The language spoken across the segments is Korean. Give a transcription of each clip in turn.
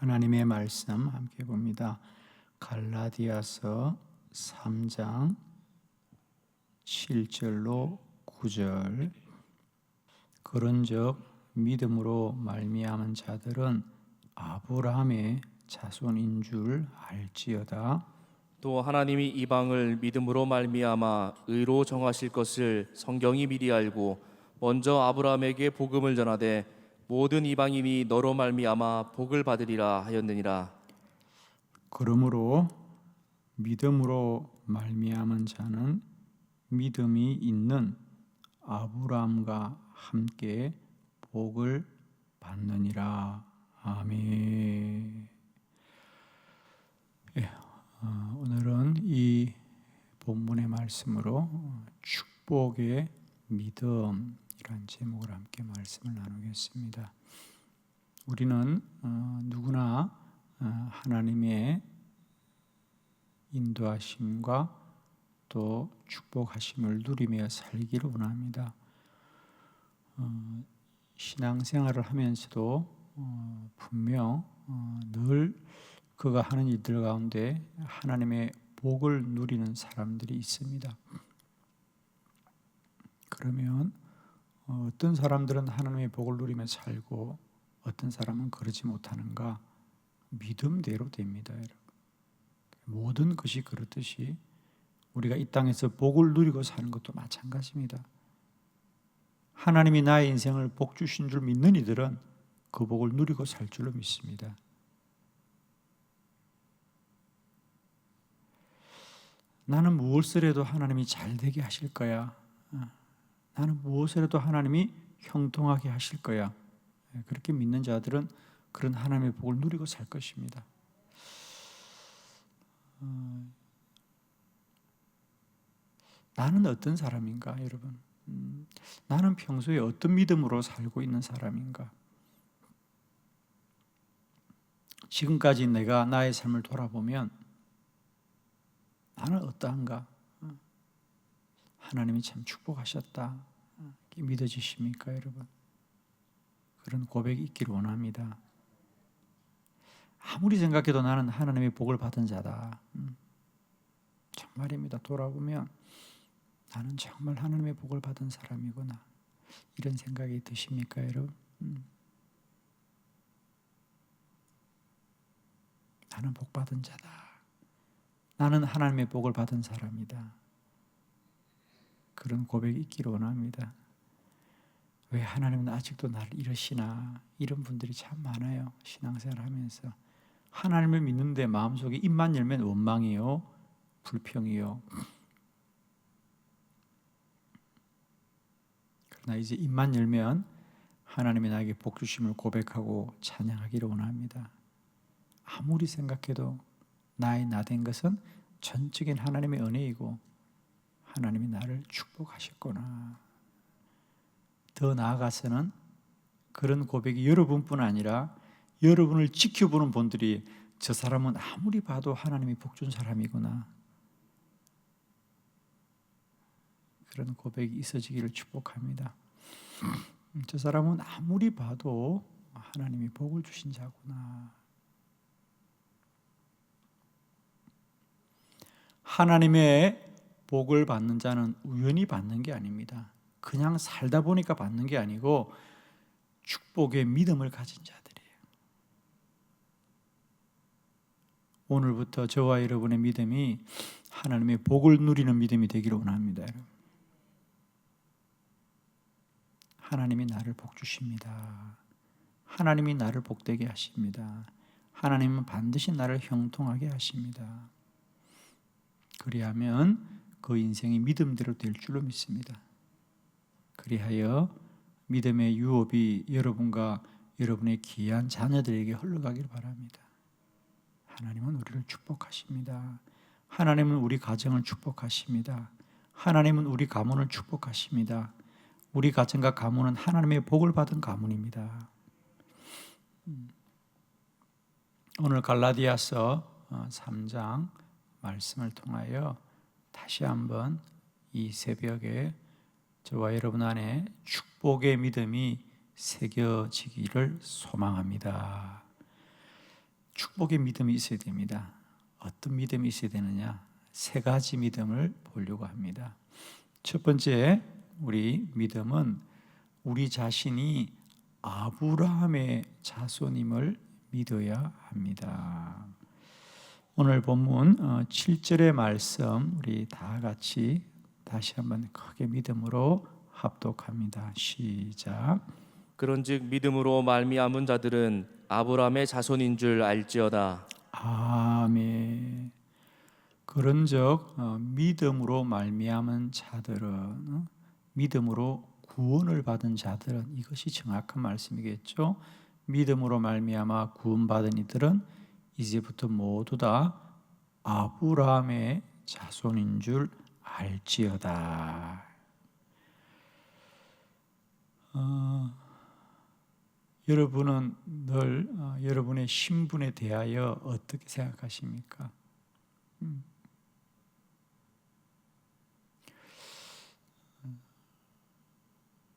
하나님의 말씀 함께 봅니다. 갈라디아서 3장 7절로 9절. 그런즉 믿음으로 말미암은 자들은 아브라함의 자손인 줄 알지어다. 또 하나님이 이방을 믿음으로 말미암아 의로 정하실 것을 성경이 미리 알고 먼저 아브라함에게 복음을 전하되 모든 이방인이 너로 말미암아 복을 받으리라 하였느니라. 그러므로 믿음으로 말미암은 자는 믿음이 있는 아브라함과 함께 복을 받느니라. 아멘. 오늘은 이 본문의 말씀으로 축복의 믿음이란 제목을 함께 말씀을 나누겠습니다. 우리는 누구나 하나님의 인도하심과 또 축복하심을 누리며 살기를 원합니다. 신앙생활을 하면서도 분명 늘 그가 하는 일들 가운데 하나님의 복을 누리는 사람들이 있습니다. 그러면 어떤 사람들은 하나님의 복을 누리며 살고 어떤 사람은 그러지 못하는가? 믿음대로 됩니다. 여러분. 모든 것이 그렇듯이 우리가 이 땅에서 복을 누리고 사는 것도 마찬가지입니다. 하나님이 나의 인생을 복 주신 줄 믿는 이들은 그 복을 누리고 살 줄로 믿습니다. 나는 무엇을 해도 하나님이 잘 되게 하실 거야. 나는 무엇을 해도 하나님이 형통하게 하실 거야. 그렇게 믿는 자들은 그런 하나님의 복을 누리고 살 것입니다. 나는 어떤 사람인가, 여러분? 나는 평소에 어떤 믿음으로 살고 있는 사람인가? 지금까지 내가 나의 삶을 돌아보면 나는 어떠한가? 하나님이 참 축복하셨다. 믿어지십니까, 여러분? 그런 고백이 있기를 원합니다. 아무리 생각해도 나는 하나님의 복을 받은 자다. 정말입니다. 돌아보면 나는 정말 하나님의 복을 받은 사람이구나. 이런 생각이 드십니까, 여러분? 나는 복 받은 자다. 나는 하나님의 복을 받은 사람이다. 그런 고백이 있기를 원합니다. 왜 하나님은 아직도 나를 이러시나? 이런 분들이 참 많아요. 신앙생활 하면서. 하나님을 믿는데 마음속에 입만 열면 원망이요, 불평이요. 그러나 이제 입만 열면 하나님이 나에게 복 주심을 고백하고 찬양하기를 원합니다. 아무리 생각해도 나의 나 된 것은 전적인 하나님의 은혜이고 하나님이 나를 축복하셨구나. 더 나아가서는 그런 고백이 여러분뿐 아니라 여러분을 지켜보는 분들이 저 사람은 아무리 봐도 하나님이 복 준 사람이구나. 그런 고백이 있어지기를 축복합니다. 저 사람은 아무리 봐도 하나님이 복을 주신 자구나. 하나님의 복을 받는 자는 우연히 받는 게 아닙니다. 그냥 살다 보니까 받는 게 아니고 축복의 믿음을 가진 자들이에요. 오늘부터 저와 여러분의 믿음이 하나님의 복을 누리는 믿음이 되기를 원합니다. 하나님이 나를 복 주십니다. 하나님이 나를 복되게 하십니다. 하나님은 반드시 나를 형통하게 하십니다. 그리하면 그 인생이 믿음대로 될 줄로 믿습니다. 그리하여 믿음의 유업이 여러분과 여러분의 귀한 자녀들에게 흘러가길 바랍니다. 하나님은 우리를 축복하십니다. 하나님은 우리 가정을 축복하십니다. 하나님은 우리 가문을 축복하십니다. 우리 가정과 가문은 하나님의 복을 받은 가문입니다. 오늘 갈라디아서 3장 말씀을 통하여 다시 한번 이 새벽에 저와 여러분 안에 축복의 믿음이 새겨지기를 소망합니다. 축복의 믿음이 있어야 됩니다. 어떤 믿음이 있어야 되느냐? 세 가지 믿음을 보려고 합니다. 첫 번째, 우리 믿음은 우리 자신이 아브라함의 자손임을 믿어야 합니다. 오늘 본문 7절의 말씀 우리 다 같이 다시 한번 크게 믿음으로 합독합니다. 시작. 그런즉 믿음으로 말미암은 자들은 아브라함의 자손인 줄 알지어다. 아멘. 그런즉 믿음으로 말미암은 자들은 믿음으로 구원을 받은 자들은 이것이 정확한 말씀이겠죠. 믿음으로 말미암아 구원받은 이들은 이제부터 모두 다 아브라함의 자손인 줄 알지어다. 여러분은 늘 여러분의 신분에 대하여 어떻게 생각하십니까?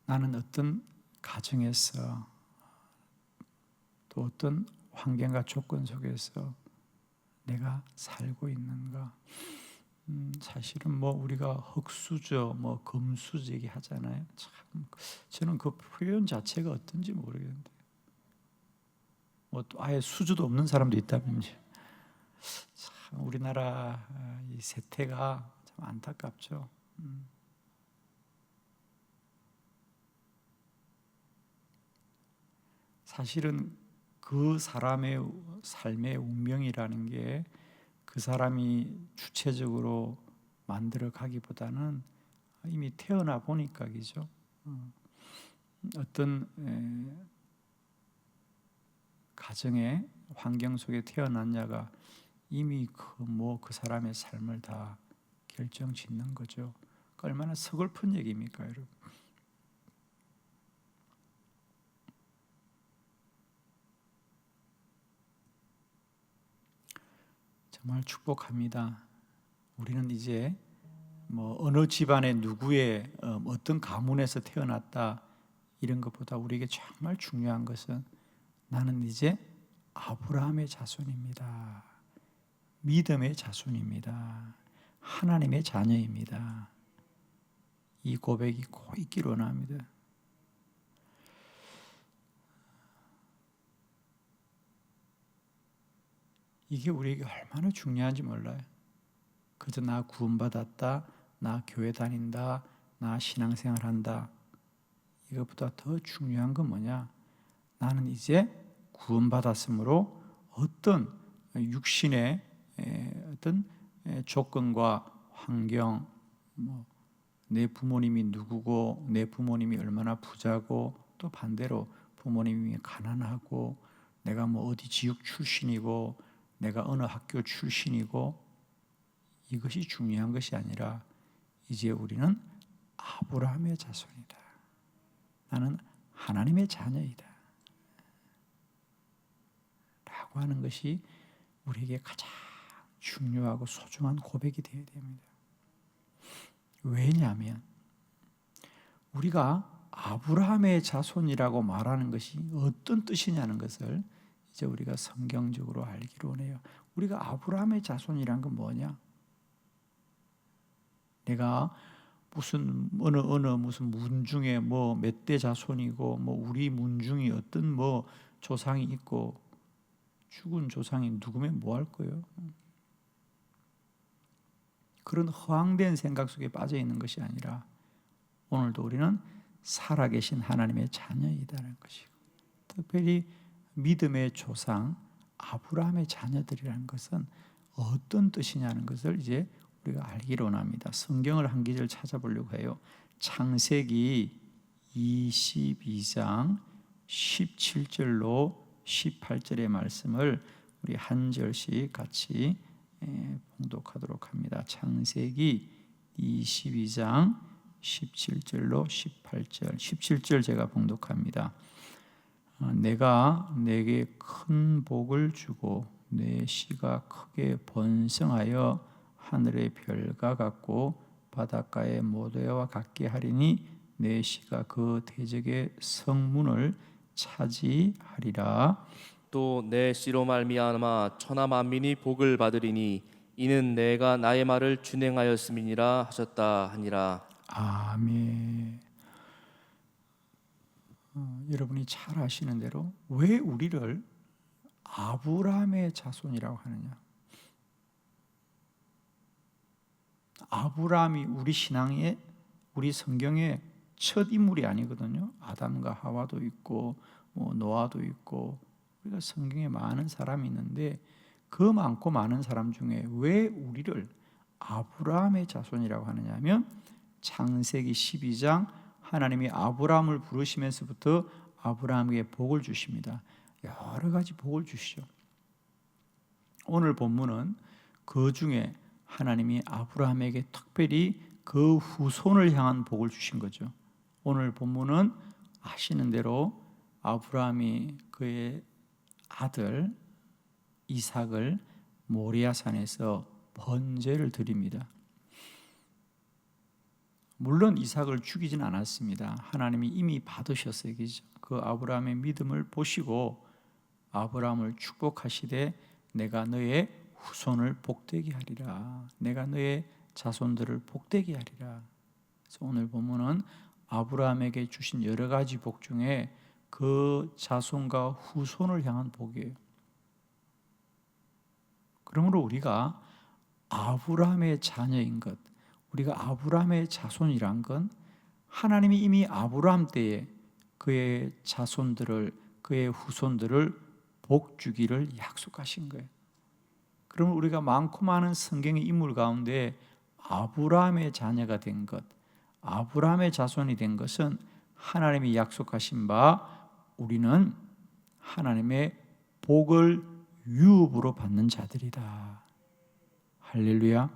나는 어떤 가정에서 또 어떤 환경과 조건 속에서 내가 살고 있는가? 사실은 우리가 흙수저, 금수저 얘기하잖아요. 참 저는 그 표현 자체가 어떤지 모르겠는데, 또 아예 수저도 없는 사람도 있다면요. 참 우리나라 이 세태가 참 안타깝죠. 사실은 그 사람의 삶의 운명이라는 게 그 사람이 주체적으로 만들어 가기보다는 이미 태어나 보니까 그죠. 어떤 가정의 환경 속에 태어났냐가 이미 그 사람의 삶을 다 결정짓는 거죠. 얼마나 서글픈 얘기입니까, 여러분? 정말 축복합니다. 우리는 이제 어느 집안의 누구의 어떤 가문에서 태어났다 이런 것보다 우리에게 정말 중요한 것은 나는 이제 아브라함의 자손입니다. 믿음의 자손입니다. 하나님의 자녀입니다. 이 고백이 꼭 있기를 원합니다. 이게 우리에게 얼마나 중요한지 몰라요. 그저 나 구원받았다, 나 교회 다닌다, 나 신앙생활한다. 이것보다 더 중요한 건 뭐냐? 나는 이제 구원받았으므로 어떤 육신의 어떤 조건과 환경, 내 부모님이 누구고, 내 부모님이 얼마나 부자고, 또 반대로 부모님이 가난하고, 내가 어디 지역 출신이고, 내가 어느 학교 출신이고, 이것이 중요한 것이 아니라 이제 우리는 아브라함의 자손이다. 나는 하나님의 자녀이다. 라고 하는 것이 우리에게 가장 중요하고 소중한 고백이 되어야 됩니다. 왜냐하면 우리가 아브라함의 자손이라고 말하는 것이 어떤 뜻이냐는 것을 이제 우리가 성경적으로 알기로 원해요. 우리가 아브라함의 자손이란 건 뭐냐? 내가 무슨 무슨 문중에 몇 대 자손이고 우리 문중이 어떤 조상이 있고 죽은 조상이 누구면 뭐 할 거예요? 그런 허황된 생각 속에 빠져 있는 것이 아니라 오늘도 우리는 살아계신 하나님의 자녀이다라는 것이고, 특별히 믿음의 조상 아브라함의 자녀들이라는 것은 어떤 뜻이냐는 것을 이제 우리가 알기로 원합니다. 성경을 한 기절 찾아보려고 해요. 창세기 22장 17절로 18절의 말씀을 우리 한 절씩 같이 봉독하도록 합니다. 창세기 22장 17절로 18절. 17절 제가 봉독합니다. 내가 내게 큰 복을 주고 내 씨가 크게 번성하여 하늘의 별과 같고 바닷가의 모래와 같게 하리니 내 씨가 그 대적의 성문을 차지하리라. 또 내 씨로 말미암아 천하 만민이 복을 받으리니 이는 내가 나의 말을 준행하였음이니라 하셨다 하니라. 아멘. 여러분이 잘 아시는 대로 왜 우리를 아브라함의 자손이라고 하느냐? 아브라함이 우리 신앙의, 우리 성경의 첫 인물이 아니거든요. 아담과 하와도 있고 노아도 있고 우리가 성경에 많은 사람이 있는데 그 많고 많은 사람 중에 왜 우리를 아브라함의 자손이라고 하느냐 하면 창세기 12장 하나님이 아브라함을 부르시면서부터 아브라함에게 복을 주십니다. 여러 가지 복을 주시죠. 오늘 본문은 그 중에 하나님이 아브라함에게 특별히 그 후손을 향한 복을 주신 거죠. 오늘 본문은 아시는 대로 아브라함이 그의 아들 이삭을 모리아산에서 번제를 드립니다. 물론 이삭을 죽이진 않았습니다. 하나님이 이미 받으셨어요. 그 아브라함의 믿음을 보시고 아브라함을 축복하시되 내가 너의 후손을 복되게 하리라. 내가 너의 자손들을 복되게 하리라. 그래서 오늘 본문은 아브라함에게 주신 여러 가지 복 중에 그 자손과 후손을 향한 복이에요. 그러므로 우리가 아브라함의 자녀인 것, 우리가 아브라함의 자손이란 건 하나님이 이미 아브라함 때에 그의 자손들을, 그의 후손들을 복 주기를 약속하신 거예요. 그러면 우리가 많고 많은 성경의 인물 가운데 아브라함의 자녀가 된 것, 아브라함의 자손이 된 것은 하나님이 약속하신 바 우리는 하나님의 복을 유업으로 받는 자들이다. 할렐루야.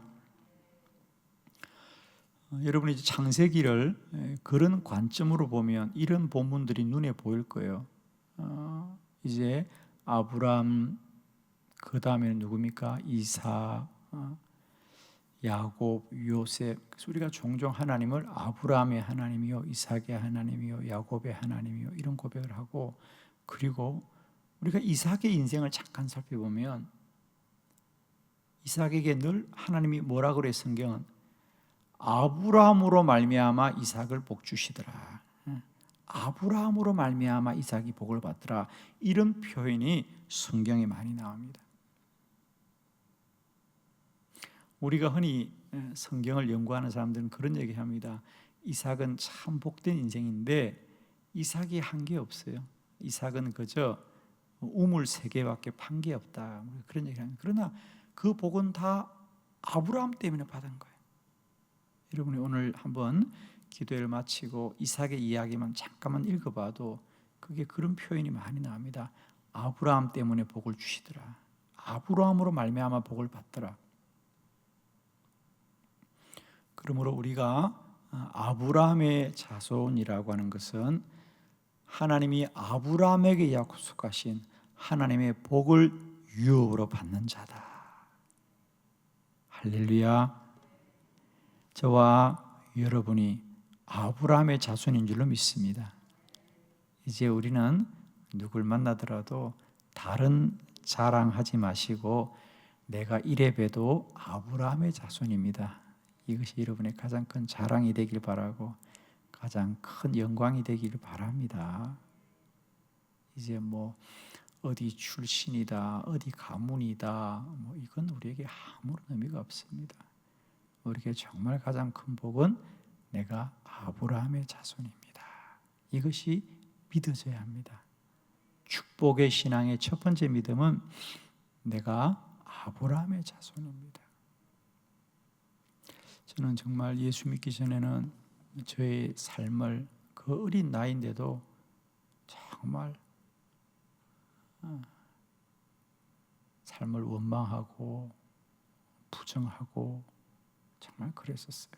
여러분이 이제 창세기를 그런 관점으로 보면 이런 본문들이 눈에 보일 거예요. 이제 아브라함, 그 다음에는 누굽니까? 이삭, 야곱, 요셉. 그래서 우리가 종종 하나님을 아브라함의 하나님이요, 이삭의 하나님이요, 야곱의 하나님이요 이런 고백을 하고, 그리고 우리가 이삭의 인생을 잠깐 살펴보면 이삭에게 늘 하나님이 뭐라 그래? 성경은 아브라함으로 말미암아 이삭을 복 주시더라. 아브라함으로 말미암아 이삭이 복을 받더라. 이런 표현이 성경에 많이 나옵니다. 우리가 흔히 성경을 연구하는 사람들은 그런 얘기합니다. 이삭은 참 복된 인생인데 이삭이 한 게 없어요. 이삭은 그저 우물 3개밖에 판 게 없다. 그런 얘기합니다. 그러나 그 복은 다 아브라함 때문에 받은 거예요. 여러분이 오늘 한번 기도를 마치고 이삭의 이야기만 잠깐만 읽어봐도 그게 그런 표현이 많이 나옵니다. 아브라함 때문에 복을 주시더라. 아브라함으로 말미암아 복을 받더라. 그러므로 우리가 아브라함의 자손이라고 하는 것은 하나님이 아브라함에게 약속하신 하나님의 복을 유업으로 받는 자다. 할렐루야. 저와 여러분이 아브라함의 자손인 줄로 믿습니다. 이제 우리는 누굴 만나더라도 다른 자랑하지 마시고 내가 이래 봬도 아브라함의 자손입니다. 이것이 여러분의 가장 큰 자랑이 되길 바라고 가장 큰 영광이 되기를 바랍니다. 이제 어디 출신이다, 어디 가문이다, 이건 우리에게 아무런 의미가 없습니다. 우리에게 정말 가장 큰 복은 내가 아브라함의 자손입니다. 이것이 믿어져야 합니다. 축복의 신앙의 첫 번째 믿음은 내가 아브라함의 자손입니다. 저는 정말 예수 믿기 전에는 저의 삶을 그 어린 나이인데도 정말 삶을 원망하고 부정하고 정말 그랬었어요.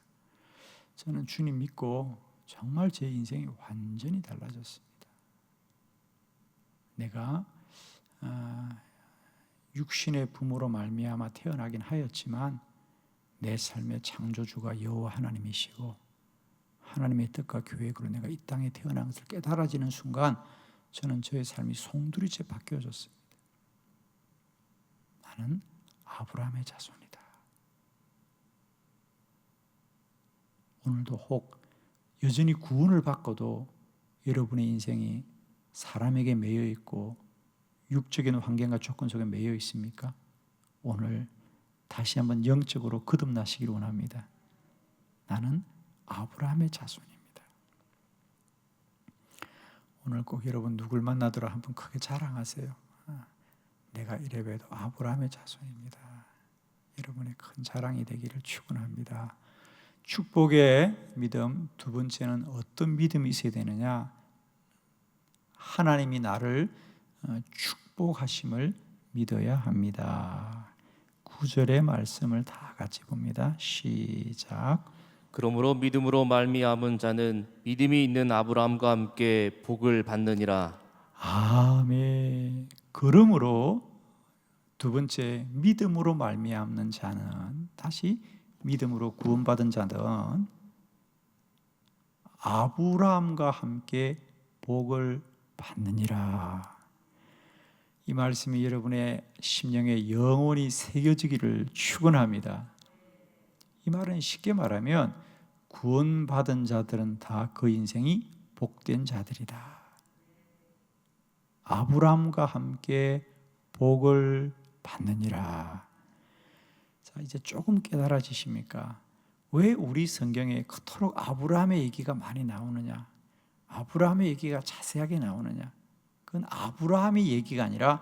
저는 주님 믿고 정말 제 인생이 완전히 달라졌습니다. 내가 육신의 부모로 말미암아 태어나긴 하였지만 내 삶의 창조주가 여호와 하나님이시고 하나님의 뜻과 계획으로 내가 이 땅에 태어난 것을 깨달아지는 순간 저는 저의 삶이 송두리째 바뀌어졌습니다. 나는 아브라함의 자손이다. 오늘도 혹 여전히 구원을 받고도 여러분의 인생이 사람에게 매여 있고 육적인 환경과 조건 속에 매여 있습니까? 오늘 다시 한번 영적으로 거듭나시기를 원합니다. 나는 아브라함의 자손입니다. 오늘 꼭 여러분 누굴 만나더라 한번 크게 자랑하세요. 내가 이래봬도 아브라함의 자손입니다. 여러분의 큰 자랑이 되기를 축원합니다. 축복의 믿음, 두 번째는 어떤 믿음이 있어야 되느냐? 하나님이 나를 축복하심을 믿어야 합니다. 9절의 말씀을 다 같이 봅니다. 시작. 그러므로 믿음으로 말미암은 자는 믿음이 있는 아브라함과 함께 복을 받느니라. 아멘. 그러므로 두 번째, 믿음으로 말미암는 자는, 다시 믿음으로 구원받은 자는 아브라함과 함께 복을 받느니라. 이 말씀이 여러분의 심령에 영원히 새겨지기를 축원합니다. 이 말은 쉽게 말하면 구원받은 자들은 다 그 인생이 복된 자들이다. 아브라함과 함께 복을 받느니라. 자, 이제 조금 깨달아지십니까? 왜 우리 성경에 그토록 아브라함의 얘기가 많이 나오느냐? 아브라함의 얘기가 자세하게 나오느냐? 그건 아브라함의 얘기가 아니라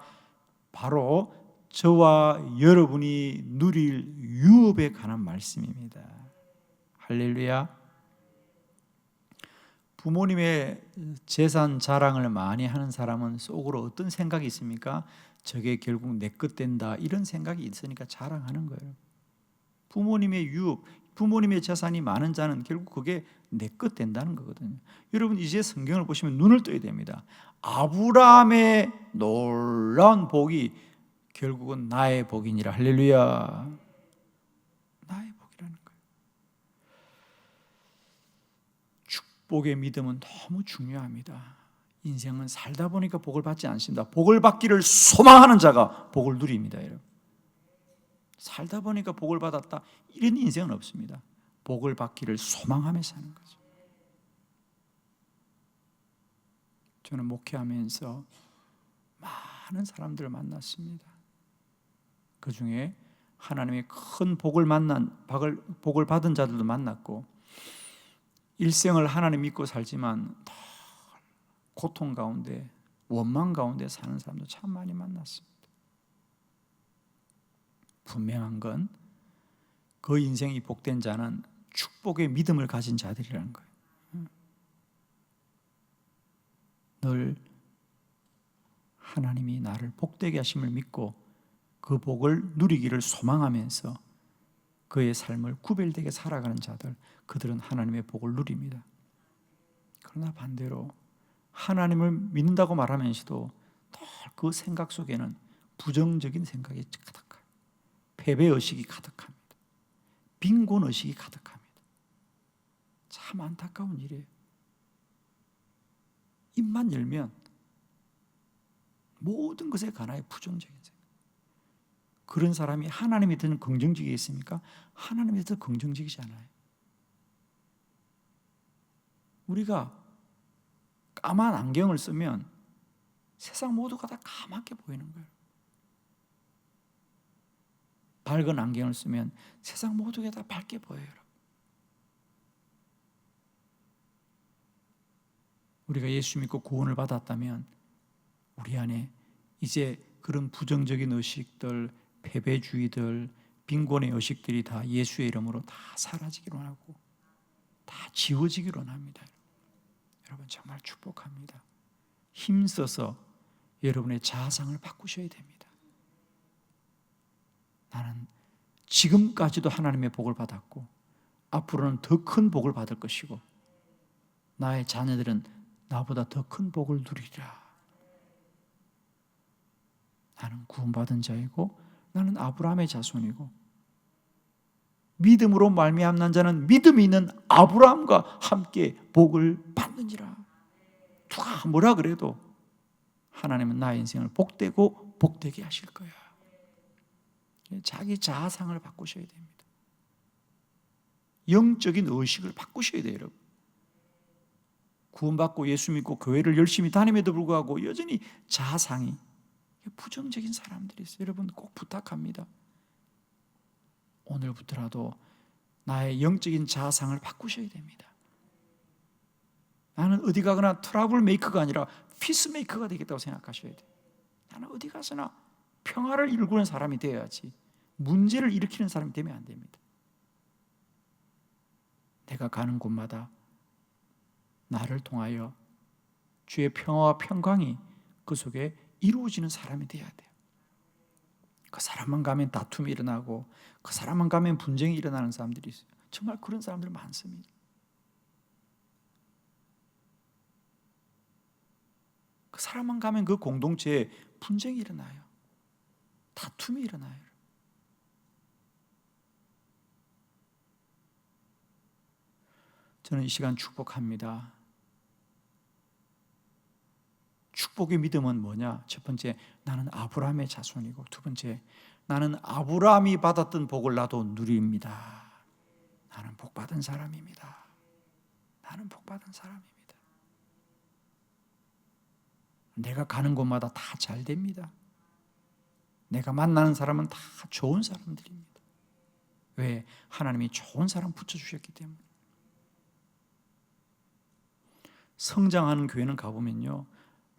바로 저와 여러분이 누릴 유업에 관한 말씀입니다. 할렐루야. 부모님의 재산 자랑을 많이 하는 사람은 속으로 어떤 생각이 있습니까? 저게 결국 내 것 된다, 이런 생각이 있으니까 자랑하는 거예요. 부모님의 유업, 부모님의 재산이 많은 자는 결국 그게 내 것 된다는 거거든요. 여러분 이제 성경을 보시면 눈을 떠야 됩니다. 아브라함의 놀라운 복이 결국은 나의 복이니라. 할렐루야. 나의 복이라는 거예요. 축복의 믿음은 너무 중요합니다. 인생은 살다 보니까 복을 받지 않습니다. 복을 받기를 소망하는 자가 복을 누립니다. 여러분. 살다 보니까 복을 받았다, 이런 인생은 없습니다. 복을 받기를 소망하며 사는 거죠. 저는 목회하면서 많은 사람들을 만났습니다. 그 중에 하나님의 큰 복을 받은 자들도 만났고, 일생을 하나님 믿고 살지만 고통 가운데, 원망 가운데 사는 사람도 참 많이 만났습니다. 분명한 건 그 인생이 복된 자는 축복의 믿음을 가진 자들이라는 거예요. 늘 하나님이 나를 복되게 하심을 믿고 그 복을 누리기를 소망하면서 그의 삶을 구별되게 살아가는 자들, 그들은 하나님의 복을 누립니다. 그러나 반대로 하나님을 믿는다고 말하면서도 그 생각 속에는 부정적인 생각이 가득해요. 패배의식이 가득합니다. 빈곤의식이 가득합니다. 참 안타까운 일이에요. 입만 열면 모든 것에 관하여 부정적인 생각. 그런 사람이 하나님에 대해서는 긍정적이겠습니까? 하나님에 대해서 긍정적이지 않아요. 우리가 까만 안경을 쓰면 세상 모두가 다 까맣게 보이는 거예요. 밝은 안경을 쓰면 세상 모두가 다 밝게 보여요. 우리가 예수 믿고 구원을 받았다면 우리 안에 이제 그런 부정적인 의식들, 패배주의들, 빈곤의 의식들이 다 예수의 이름으로 다 사라지기로 하고 다 지워지기로 합니다. 여러분 정말 축복합니다. 힘써서 여러분의 자아상을 바꾸셔야 됩니다. 나는 지금까지도 하나님의 복을 받았고 앞으로는 더 큰 복을 받을 것이고 나의 자녀들은 나보다 더 큰 복을 누리리라. 나는 구원받은 자이고 나는 아브라함의 자손이고 믿음으로 말미암는 자는 믿음이 있는 아브라함과 함께 복을 받느니라. 누가 뭐라 그래도 하나님은 나의 인생을 복되고 복되게 하실 거야. 자기 자아상을 바꾸셔야 됩니다. 영적인 의식을 바꾸셔야 돼요, 여러분. 구원받고 예수 믿고 교회를 열심히 다님에도 불구하고 여전히 자아상이 부정적인 사람들이 있어요. 여러분 꼭 부탁합니다. 오늘부터라도 나의 영적인 자아상을 바꾸셔야 됩니다. 나는 어디 가거나 트러블 메이커가 아니라 피스 메이커가 되겠다고 생각하셔야 돼요. 나는 어디 가서나 평화를 일구는 사람이 되어야지 문제를 일으키는 사람이 되면 안 됩니다. 내가 가는 곳마다 나를 통하여 주의 평화와 평강이 그 속에 이루어지는 사람이 되어야 돼요. 그 사람만 가면 다툼이 일어나고 그 사람만 가면 분쟁이 일어나는 사람들이 있어요. 정말 그런 사람들 많습니다. 그 사람만 가면 그 공동체에 분쟁이 일어나요. 다툼이 일어나요. 저는 이 시간 축복합니다. 축복의 믿음은 뭐냐? 첫 번째, 나는 아브라함의 자손이고, 두 번째, 나는 아브라함이 받았던 복을 나도 누립니다. 나는 복받은 사람입니다. 나는 복받은 사람입니다. 내가 가는 곳마다 다 잘 됩니다. 내가 만나는 사람은 다 좋은 사람들입니다. 왜? 하나님이 좋은 사람 붙여주셨기 때문에. 성장하는 교회는 가보면요,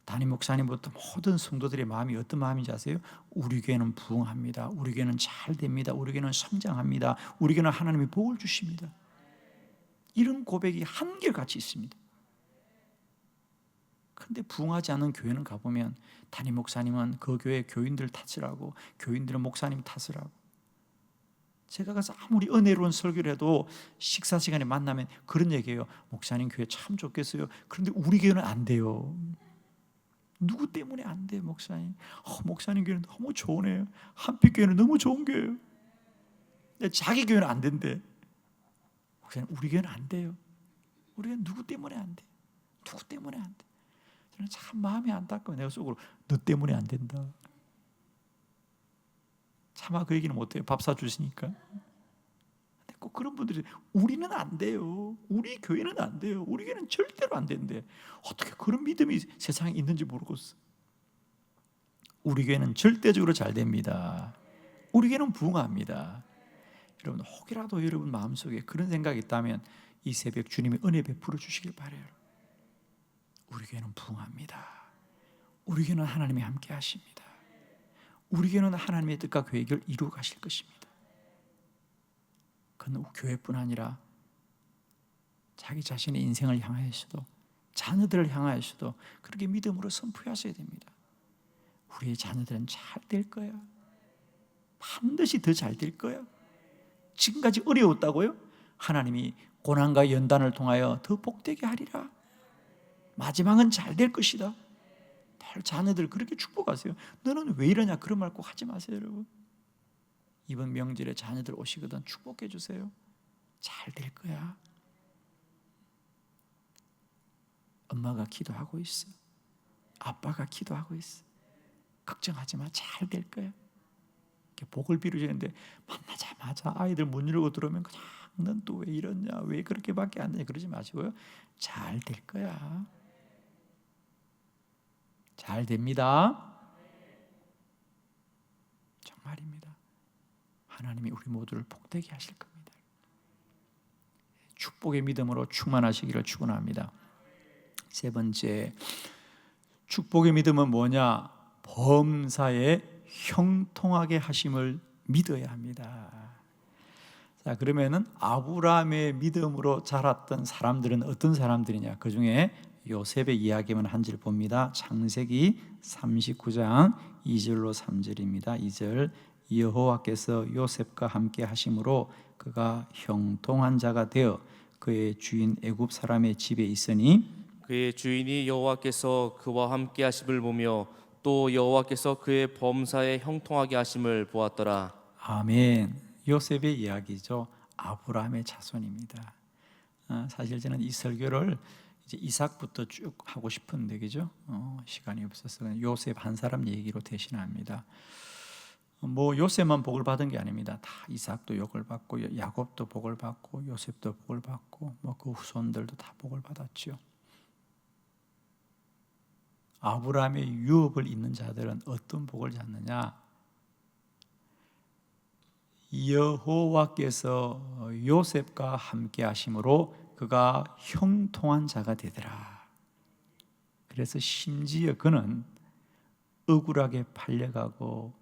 담임 목사님부터 모든 성도들의 마음이 어떤 마음인지 아세요? 우리 교회는 부흥합니다. 우리 교회는 잘 됩니다. 우리 교회는 성장합니다. 우리 교회는 하나님이 복을 주십니다. 이런 고백이 한결같이 있습니다. 그런데 부흥하지 않는 교회는 가보면 담임 목사님은 그 교회 교인들 탓을 하고 교인들은 목사님 탓을 하고, 제가 가서 아무리 은혜로운 설교를 해도 식사 시간에 만나면 그런 얘기해요. 목사님 교회 참 좋겠어요. 그런데 우리 교회는 안 돼요. 누구 때문에 안 돼요, 목사님? 목사님 교회는 너무 좋으네요. 한빛 교회는 너무 좋은 교회예요. 자기 교회는 안 된대. 목사님, 우리 교회는 안 돼요. 우리 교회는 누구 때문에 안 돼? 누구 때문에 안 돼? 저는 참 마음이 안타까워. 내가 속으로 너 때문에 안 된다. 차마 그 얘기는 못해요. 밥 사주시니까. 근데 꼭 그런 분들이 우리는 안 돼요. 우리 교회는 안 돼요. 우리 교회는 절대로 안 된대. 어떻게 그런 믿음이 세상에 있는지 모르겠어. 우리 교회는 절대적으로 잘 됩니다. 우리 교회는 부흥합니다. 여러분, 혹이라도 여러분 마음속에 그런 생각이 있다면 이 새벽 주님의 은혜 베풀어 주시길 바라요. 우리 교회는 부흥합니다. 우리 교회는 하나님이 함께 하십니다. 우리 교회는 하나님의 뜻과 계획을 이루어 가실 것입니다. 그건 교회뿐 아니라 자기 자신의 인생을 향하여서도, 자녀들을 향하여서도 그렇게 믿음으로 선포하셔야 됩니다. 우리의 자녀들은 잘 될 거야. 반드시 더 잘 될 거야. 지금까지 어려웠다고요? 하나님이 고난과 연단을 통하여 더 복되게 하리라. 마지막은 잘 될 것이다. 늘 자녀들 그렇게 축복하세요. 너는 왜 이러냐 그런 말 꼭 하지 마세요, 여러분. 이번 명절에 자녀들 오시거든 축복해 주세요. 잘 될 거야. 엄마가 기도하고 있어. 아빠가 기도하고 있어. 걱정하지 마. 잘 될 거야. 이렇게 복을 빌어주는데 만나자마자 아이들 문 열고 들어오면 그냥 넌 또 왜 이러냐, 왜 그렇게밖에 안 되냐 그러지 마시고요. 잘 될 거야. 잘 됩니다. 정말입니다. 하나님이 우리 모두를 복되게 하실 겁니다. 축복의 믿음으로 충만하시기를 축원합니다. 세 번째, 축복의 믿음은 뭐냐? 범사에 형통하게 하심을 믿어야 합니다. 자, 그러면은 아브라함의 믿음으로 자랐던 사람들은 어떤 사람들이냐? 그 중에 요셉의 이야기만 한 줄 봅니다. 창세기 39장 2절로 3절입니다. 2절, 여호와께서 요셉과 함께 하심으로 그가 형통한 자가 되어 그의 주인 애굽 사람의 집에 있으니 그의 주인이 여호와께서 그와 함께 하심을 보며 또 여호와께서 그의 범사에 형통하게 하심을 보았더라. 아멘. 요셉의 이야기죠. 아브라함의 자손입니다. 사실 저는 이 설교를 이제 이삭부터 쭉 하고 싶은데 그죠? 시간이 없어서 요셉 한 사람 얘기로 대신합니다. 뭐 요셉만 복을 받은 게 아닙니다. 다 이삭도 복을 받고 야곱도 복을 받고 요셉도 복을 받고 뭐 그 후손들도 다 복을 받았죠. 아브라함의 유업을 잇는 자들은 어떤 복을 받느냐? 여호와께서 요셉과 함께 하심으로 그가 형통한 자가 되더라. 그래서 심지어 그는 억울하게 팔려가고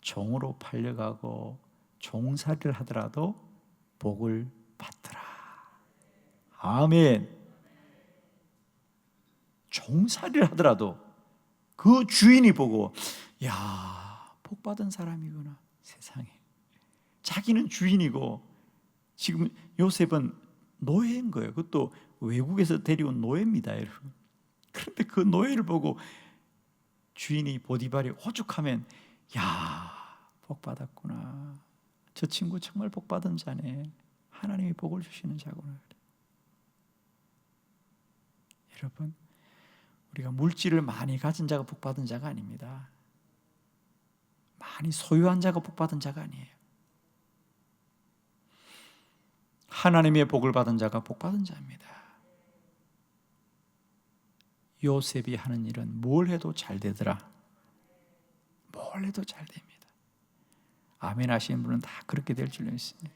종으로 팔려가고 종살이를 하더라도 복을 받더라. 아멘. 종살이를 하더라도 그 주인이 보고 야, 복 받은 사람이구나. 세상에. 자기는 주인이고 지금 요셉은 노예인 거예요. 그것도 외국에서 데려온 노예입니다, 여러분. 그런데 그 노예를 보고 주인이 보디발이 오죽하면 야, 복 받았구나. 저 친구 정말 복 받은 자네. 하나님이 복을 주시는 자구나. 여러분, 우리가 물질을 많이 가진 자가 복 받은 자가 아닙니다. 많이 소유한 자가 복 받은 자가 아니에요. 하나님의 복을 받은 자가 복 받은 자입니다. 요셉이 하는 일은 뭘 해도 잘 되더라. 뭘 해도 잘 됩니다. 아멘 하시는 분은 다 그렇게 될 줄 믿습니다.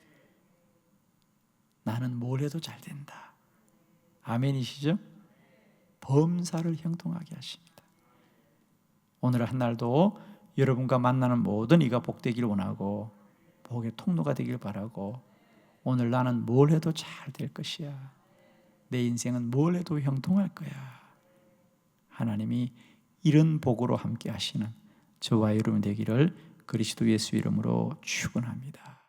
나는 뭘 해도 잘 된다. 아멘이시죠? 범사를 형통하게 하십니다. 오늘 한 날도 여러분과 만나는 모든 이가 복되기를 원하고 복의 통로가 되길 바라고, 오늘 나는 뭘 해도 잘 될 것이야. 내 인생은 뭘 해도 형통할 거야. 하나님이 이런 복으로 함께 하시는 저와 여러분 되기를 그리스도 예수 이름으로 축원합니다.